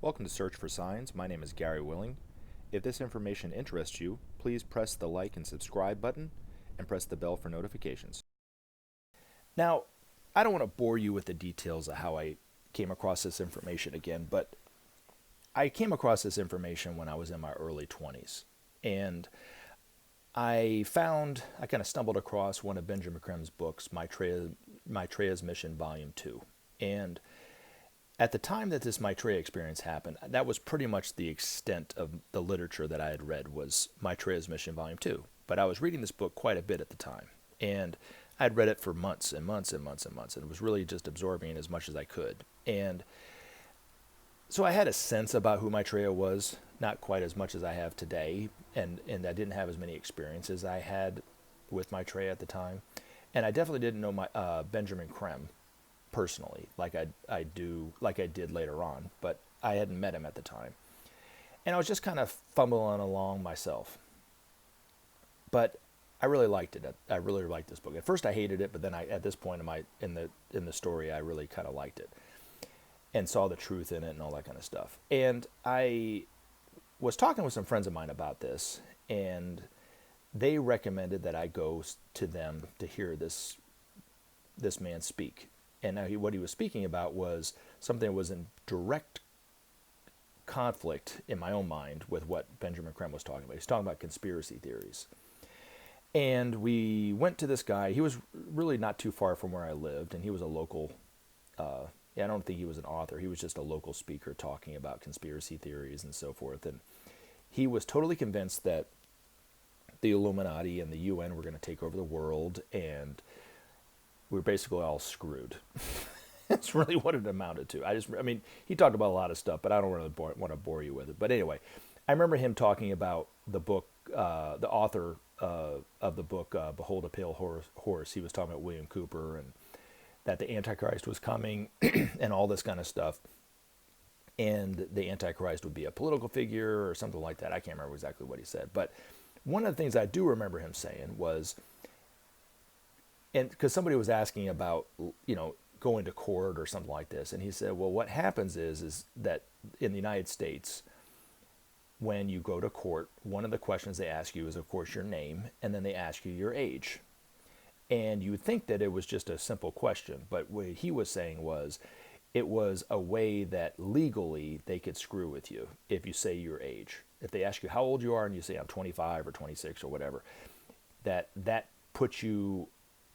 Welcome to Search for Signs. My name is Gary Willing. If this information interests you, please press the like and subscribe button and press the bell for notifications. Now, I don't want to bore you with the details of how I came across this information again, but I came across this information when I was in my early 20s. And I kind of stumbled across one of Benjamin Creme's books, Maitreya's Mission, Volume 2. And at the time that this Maitreya experience happened, that was pretty much the extent of the literature that I had read was Maitreya's Mission, Volume 2. But I was reading this book quite a bit at the time. And I'd read it for months and months and months and months, and was really just absorbing it as much as I could. And so I had a sense about who Maitreya was, not quite as much as I have today, and I didn't have as many experiences I had with Maitreya at the time. And I definitely didn't know Benjamin Creme personally, like I did later on, but I hadn't met him at the time. And I was just kind of fumbling along myself. But I really liked it. I really liked this book. At first I hated it, but then at this point in the story, I really kind of liked it and saw the truth in it and all that kind of stuff. And I was talking with some friends of mine about this, and they recommended that I go to them to hear this man speak. And now what he was speaking about was something that was in direct conflict in my own mind with what Benjamin Creme was talking about. He's talking about conspiracy theories. And we went to this guy. He was really not too far from where I lived, and he was a local, I don't think he was an author. He was just a local speaker talking about conspiracy theories and so forth. And he was totally convinced that the Illuminati and the UN were going to take over the world, and we were basically all screwed. That's really what it amounted to. I mean, he talked about a lot of stuff, but I don't really want to bore you with it. But anyway, I remember him talking about the book, the author of the book, Behold a Pale Horse. He was talking about William Cooper and that the Antichrist was coming and all this kind of stuff. And the Antichrist would be a political figure or something like that. I can't remember exactly what he said. But one of the things I do remember him saying was, and because somebody was asking about, going to court or something like this. And he said, well, what happens is that in the United States, when you go to court, one of the questions they ask you is, of course, your name, and then they ask you your age. And you would think that it was just a simple question, but what he was saying was, it was a way that legally they could screw with you if you say your age. If they ask you how old you are and you say I'm 25 or 26 or whatever, that puts you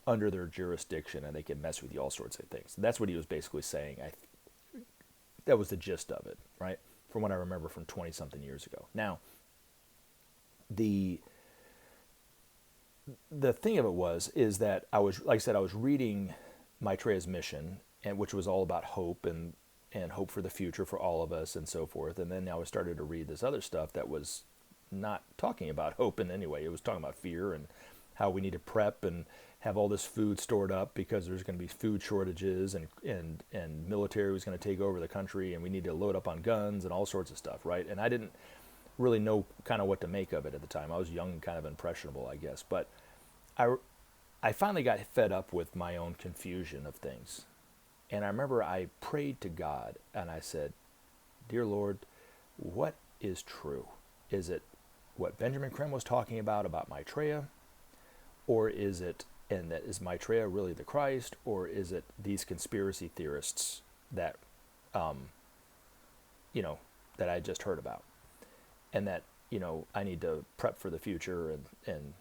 under their jurisdiction and they can mess with you, all sorts of things. And that's what he was basically saying. That was the gist of it, right? From what I remember from 20-something years ago. Now, the thing of it is that I was reading Maitreya's Mission, and which was all about hope and hope for the future for all of us and so forth. And then I started to read this other stuff that was not talking about hope in any way. It was talking about fear and how we need to prep and have all this food stored up because there's going to be food shortages and military was going to take over the country and we need to load up on guns and all sorts of stuff, right? And I didn't really know kind of what to make of it at the time. I was young and kind of impressionable, I guess. But I finally got fed up with my own confusion of things. And I remember I prayed to God and I said, Dear Lord, what is true? Is it what Benjamin Creme was talking about Maitreya? Or is Maitreya really the Christ? Or is it these conspiracy theorists that, that I just heard about? And that, I need to prep for the future and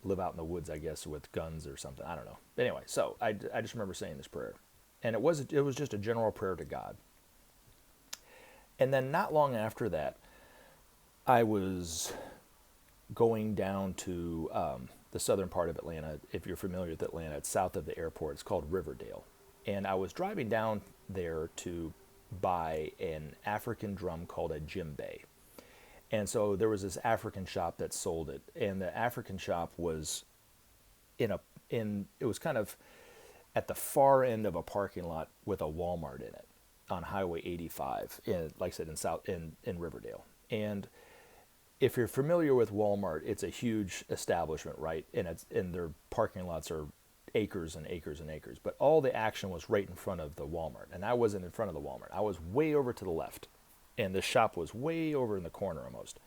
live out in the woods, I guess, with guns or something. I don't know. Anyway, so I just remember saying this prayer. And it was just a general prayer to God. And then not long after that, I was going down to the southern part of Atlanta. If you're familiar with Atlanta, it's south of the airport. It's called Riverdale. And I was driving down there to buy an African drum called a djembe. And so there was this African shop that sold it. And the African shop was it was kind of at the far end of a parking lot with a Walmart in it on Highway 85, like I said, in Riverdale. And if you're familiar with Walmart, it's a huge establishment, right? And their parking lots are acres and acres and acres. But all the action was right in front of the Walmart. And I wasn't in front of the Walmart. I was way over to the left. And the shop was way over in the corner almost.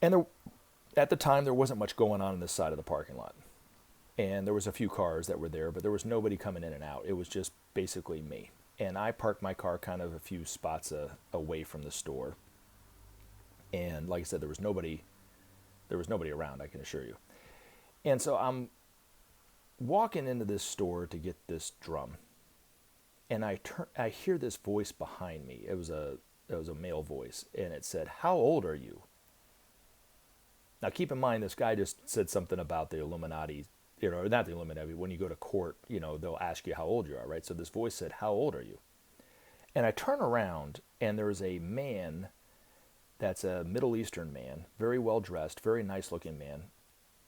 And at the time, there wasn't much going on this side of the parking lot. And there was a few cars that were there, but there was nobody coming in and out. It was just basically me. And I parked my car kind of a few spots away from the store. And like I said, there was nobody around, I can assure you. And so I'm walking into this store to get this drum. And I hear this voice behind me. It was a male voice, and it said, "How old are you?" Now keep in mind, this guy just said something about the Illuminati, not the Illuminati. When you go to court, they'll ask you how old you are, right? So this voice said, "How old are you?" And I turn around, and there's a man that's a Middle Eastern man, very well dressed, very nice looking man.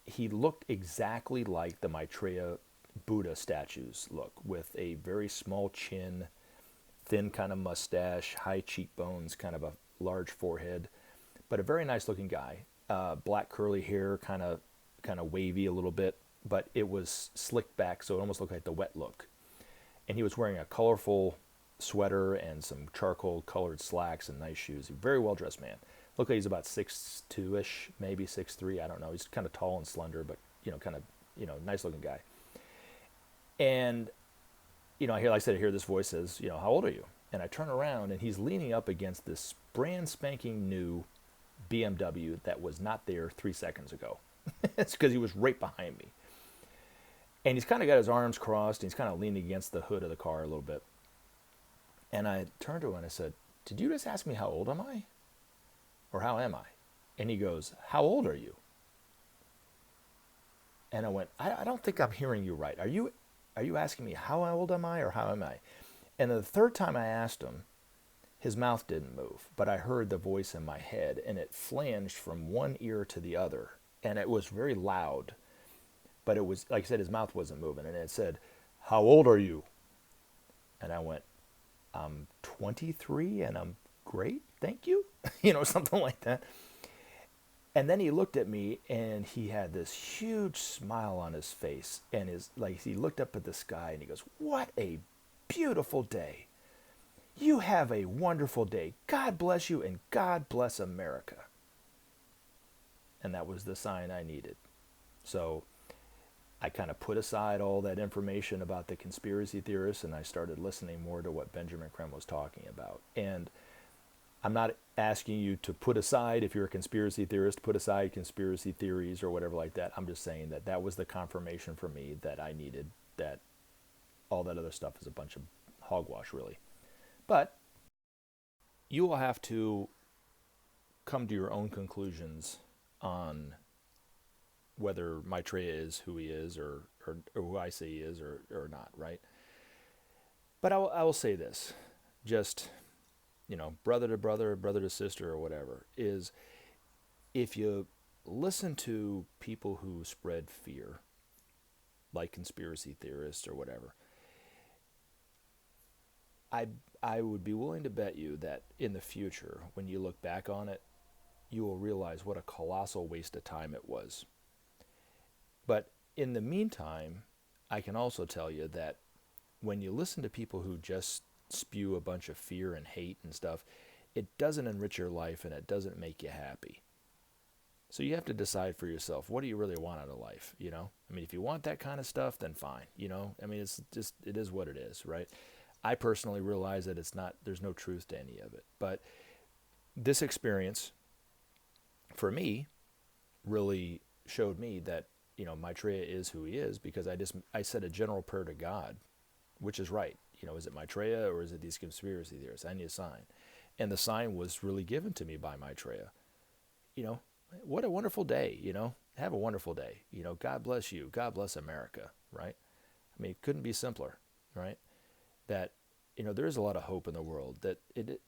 He looked exactly like the Maitreya Buddha statues look, with a very small chin, thin kind of mustache, high cheekbones, kind of a large forehead, but a very nice looking guy. Black curly hair, kind of wavy a little bit, but it was slicked back, so it almost looked like the wet look. And he was wearing a colorful sweater and some charcoal colored slacks and nice shoes. A very well dressed man. Looked like he's about 6'2"-ish, maybe 6'3", I don't know. He's kind of tall and slender, but nice looking guy. And I hear this voice says, "How old are you?" And I turn around, and he's leaning up against this brand spanking new BMW that was not there 3 seconds ago. It's because he was right behind me. And he's kind of got his arms crossed, and he's kind of leaning against the hood of the car a little bit. And I turned to him and I said, "Did you just ask me how old am I? Or how am I?" And he goes, "How old are you?" And I went, I don't think I'm hearing you right. Are you asking me how old am I or how am I? And the third time I asked him, his mouth didn't move, but I heard the voice in my head, and it flanged from one ear to the other. And it was very loud, but it was, like I said, his mouth wasn't moving. And it said, "How old are you?" And I went, "I'm 23 and I'm great, thank you." Something like that. And then he looked at me, and he had this huge smile on his face, and he looked up at the sky, and he goes, "What a beautiful day. You have a wonderful day. God bless you, and God bless America." And that was the sign I needed. So I kind of put aside all that information about the conspiracy theorists, and I started listening more to what Benjamin Creme was talking about. And I'm not asking you to put aside, if you're a conspiracy theorist, put aside conspiracy theories or whatever like that. I'm just saying that was the confirmation for me that I needed, that all that other stuff is a bunch of hogwash, really. But you will have to come to your own conclusions on whether Maitreya is who he is, or who I say he is, or not, right? But I will say this, just, brother to brother, brother to sister, or whatever, is if you listen to people who spread fear, like conspiracy theorists or whatever, I would be willing to bet you that in the future, when you look back on it, you will realize what a colossal waste of time it was. But in the meantime, I can also tell you that when you listen to people who just spew a bunch of fear and hate and stuff, it doesn't enrich your life, and it doesn't make you happy. So you have to decide for yourself, what do you really want out of life? If you want that kind of stuff, then fine. It is what it is, right? I personally realize that there's no truth to any of it. But this experience, for me, really showed me that, Maitreya is who he is, because I said a general prayer to God, which is right. Is it Maitreya or is it these conspiracy theorists? I need a sign. And the sign was really given to me by Maitreya. What a wonderful day, have a wonderful day. God bless you. God bless America, right? It couldn't be simpler, right? That, there's a lot of hope in the world, that it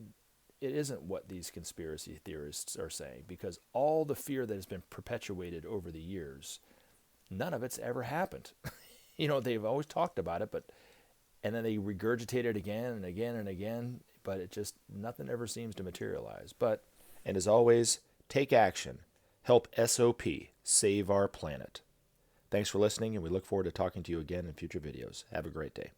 isn't what these conspiracy theorists are saying, because all the fear that has been perpetuated over the years, none of it's ever happened. They've always talked about it, and then they regurgitate it again and again and again, but nothing ever seems to materialize. And as always, take action. Help SOP save our planet. Thanks for listening, and we look forward to talking to you again in future videos. Have a great day.